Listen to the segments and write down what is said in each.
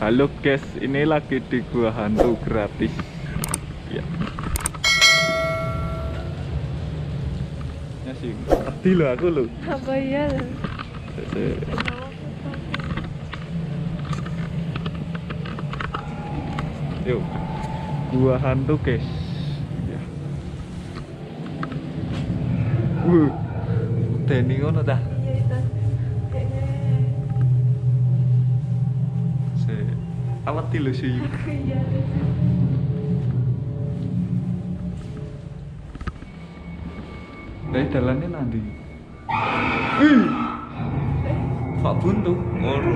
Halo guys, ini lagi di gua hantu gratis. Ya. Ya sih, ngerti loh aku loh. Apa ya? Yuk, gua hantu guys. Ya. Deni ngono dah. Awat lho sih. Dari dalannya nanti. Pak Buntu ngono.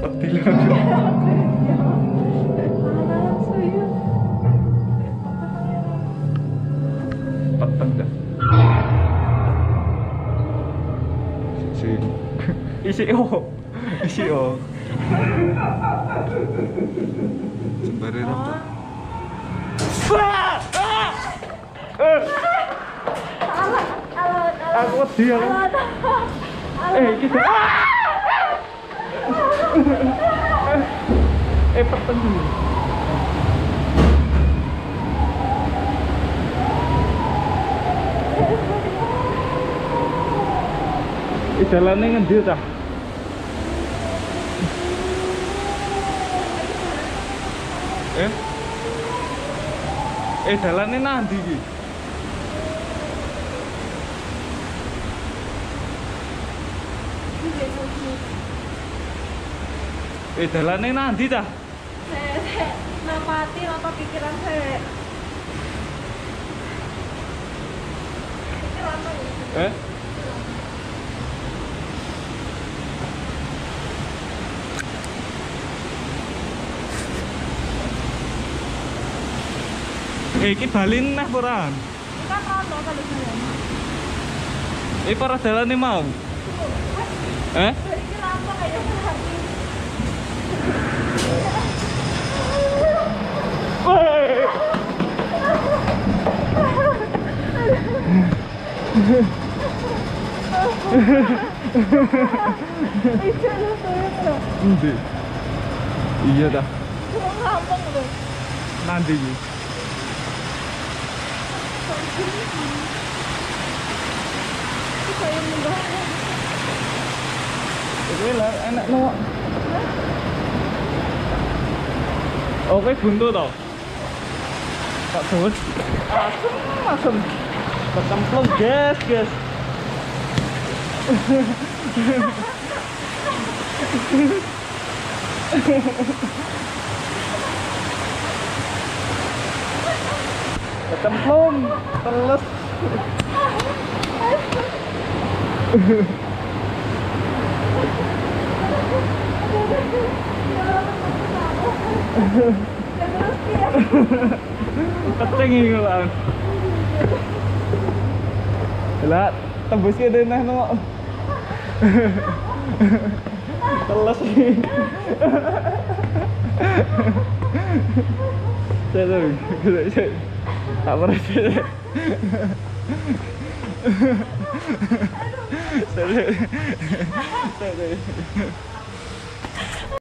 Petil. Peteng dah. Isi o. Sembari rata. Aku wedi ya. Kita. Peteng dulu. Jalannya ngendi ta? Jalannya nanti iki. Jalannya nanti ta? Napati apa pikiran saya? Pikiran apa ya? Iki balin neh ora. Kita rono kalau saya. Para dalane mau. Iki apa kayak berarti? Iya dah. Ngambang loh. Nanti iki. Saya munggah. Oke lah, enak no. Oke buntu toh. Pak Bos. Asem. Kecemplung guys. Kecemplung, teles. Peteng iki lan. Lah, tembus ke denah no. Teles iki. Saya tak merasa. Sorry.